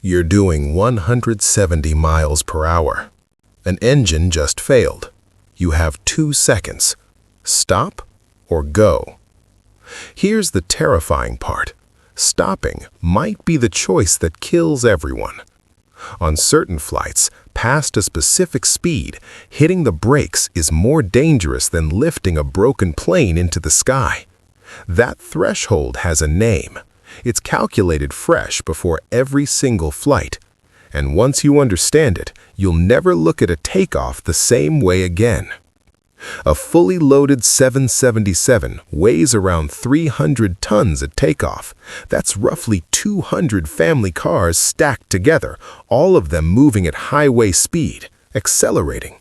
You're doing 170 miles per hour. An engine just failed. You have 2 seconds. Stop or go. Here's the terrifying part. Stopping might be the choice that kills everyone. On certain flights, past a specific speed, hitting the brakes is more dangerous than lifting a broken plane into the sky. That threshold has a name. It's calculated fresh before every single flight. And once you understand it, you'll never look at a takeoff the same way again. A fully loaded 777 weighs around 300 tons at takeoff. That's roughly 200 family cars stacked together, all of them moving at highway speed, accelerating.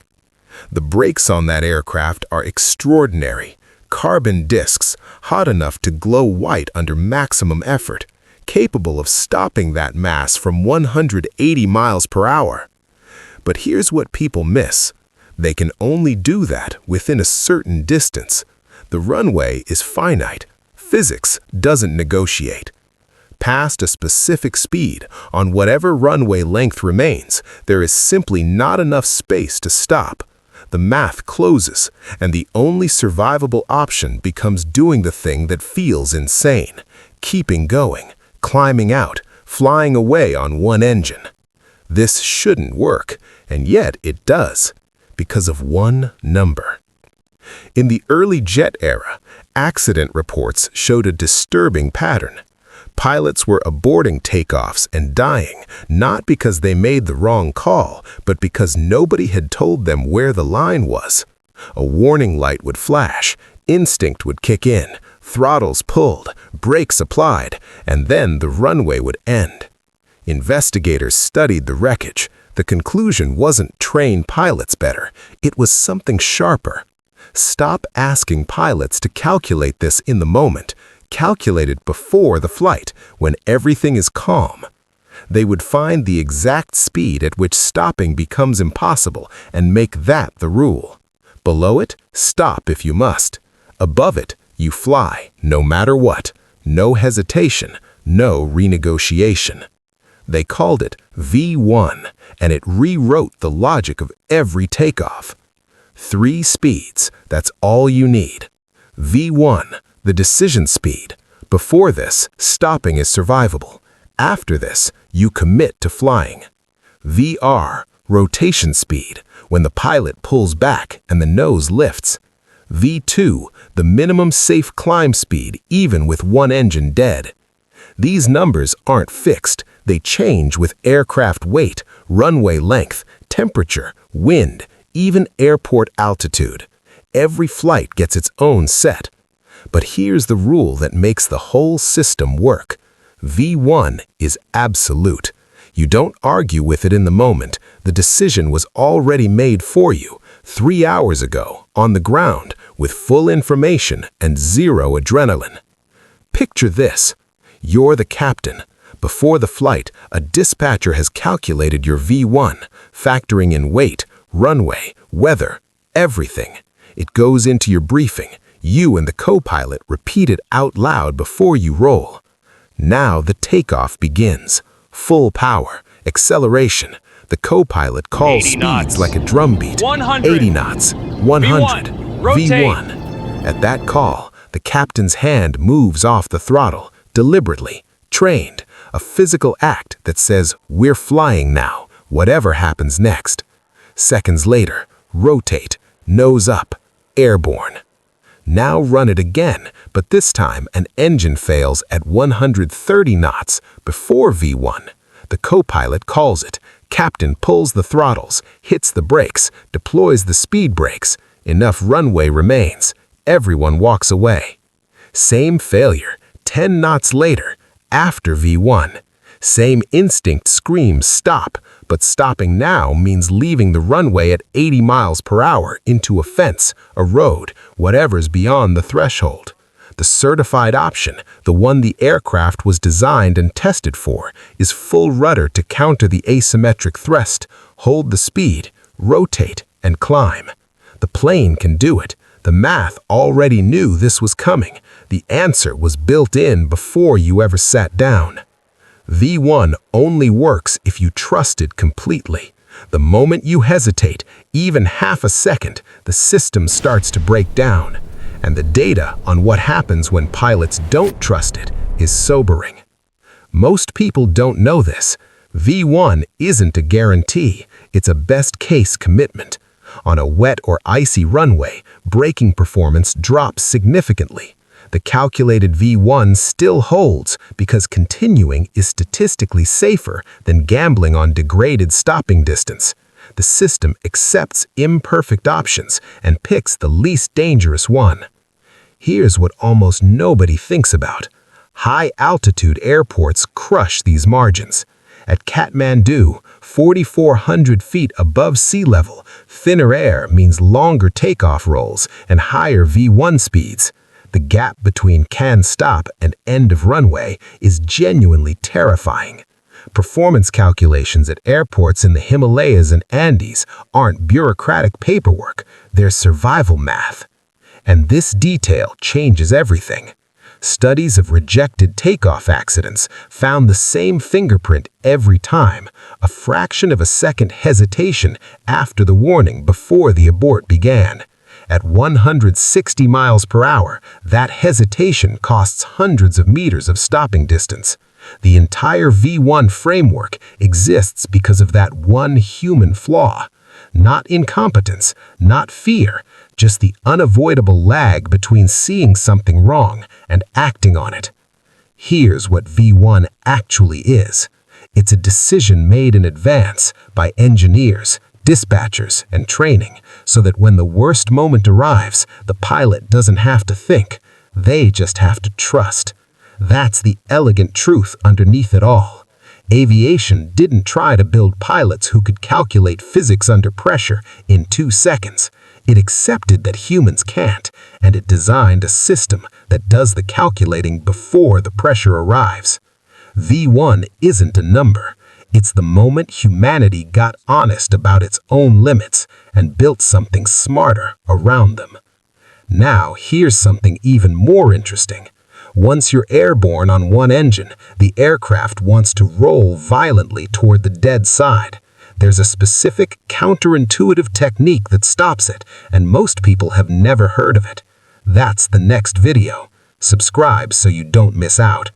The brakes on that aircraft are extraordinary. Carbon discs, hot enough to glow white under maximum effort, capable of stopping that mass from 180 miles per hour. But here's what people miss. They can only do that within a certain distance. The runway is finite. Physics doesn't negotiate. Past a specific speed, on whatever runway length remains, there is simply not enough space to stop. The math closes, and the only survivable option becomes doing the thing that feels insane, keeping going, climbing out, flying away on one engine. This shouldn't work, and yet it does, because of one number. In the early jet era, accident reports showed a disturbing pattern. Pilots were aborting takeoffs and dying, not because they made the wrong call, but because nobody had told them where the line was. A warning light would flash, instinct would kick in, throttles pulled, brakes applied, and then the runway would end. Investigators studied the wreckage. The conclusion wasn't train pilots better, it was something sharper. Stop asking pilots to calculate this in the moment. Calculate it before the flight, when everything is calm. They would find the exact speed at which stopping becomes impossible and make that the rule. Below it, stop if you must. Above it, you fly, no matter what. No hesitation, no renegotiation. They called it V1, and it rewrote the logic of every takeoff. 3 speeds, that's all you need. V1, the decision speed. Before this, stopping is survivable. After this, you commit to flying. VR, rotation speed, when the pilot pulls back and the nose lifts. V2, the minimum safe climb speed even with one engine dead. These numbers aren't fixed. They change with aircraft weight, runway length, temperature, wind, even airport altitude. Every flight gets its own set. But here's the rule that makes the whole system work. V1 is absolute. You don't argue with it in the moment. The decision was already made for you 3 hours ago, on the ground, with full information and zero adrenaline. Picture this. You're the captain. Before the flight, a dispatcher has calculated your V1, factoring in weight, runway, weather, everything. It goes into your briefing. You and the co-pilot repeat it out loud before you roll. Now the takeoff begins. Full power, acceleration. The co-pilot calls speeds like a drumbeat. 80 knots, 100, V1. At that call, the captain's hand moves off the throttle, deliberately, trained. A physical act that says, we're flying now, whatever happens next. Seconds later, rotate, nose up, airborne. Now run it again, but this time an engine fails at 130 knots before V1. The co-pilot calls it. Captain pulls the throttles, hits the brakes, deploys the speed brakes. Enough runway remains. Everyone walks away. Same failure, 10 knots later, after V1. Same instinct screams stop, but stopping now means leaving the runway at 80 miles per hour into a fence, a road, whatever's beyond the threshold. The certified option, the one the aircraft was designed and tested for, is full rudder to counter the asymmetric thrust, hold the speed, rotate, and climb. The plane can do it. The math already knew this was coming. The answer was built in before you ever sat down. V1 only works if you trust it completely. The moment you hesitate, even half a second, the system starts to break down. And the data on what happens when pilots don't trust it is sobering. Most people don't know this. V1 isn't a guarantee, it's a best-case commitment. On a wet or icy runway, braking performance drops significantly. The calculated V1 still holds because continuing is statistically safer than gambling on degraded stopping distance. The system accepts imperfect options and picks the least dangerous one. Here's what almost nobody thinks about. High-altitude airports crush these margins. At Kathmandu, 4,400 feet above sea level, thinner air means longer takeoff rolls and higher V1 speeds. The gap between can stop and end of runway is genuinely terrifying. Performance calculations at airports in the Himalayas and Andes aren't bureaucratic paperwork, they're survival math. And this detail changes everything. Studies of rejected takeoff accidents found the same fingerprint every time, a fraction of a second hesitation after the warning before the abort began. At 160 miles per hour, that hesitation costs hundreds of meters of stopping distance. The entire V1 framework exists because of that one human flaw. Not incompetence, not fear, just the unavoidable lag between seeing something wrong and acting on it. Here's what V1 actually is. It's a decision made in advance by engineers, dispatchers, and training, so that when the worst moment arrives, the pilot doesn't have to think. They just have to trust. That's the elegant truth underneath it all. Aviation didn't try to build pilots who could calculate physics under pressure in 2 seconds. It accepted that humans can't, and it designed a system that does the calculating before the pressure arrives. V1 isn't a number. It's the moment humanity got honest about its own limits and built something smarter around them. Now, here's something even more interesting. Once you're airborne on one engine, the aircraft wants to roll violently toward the dead side. There's a specific, counterintuitive technique that stops it, and most people have never heard of it. That's the next video. Subscribe so you don't miss out.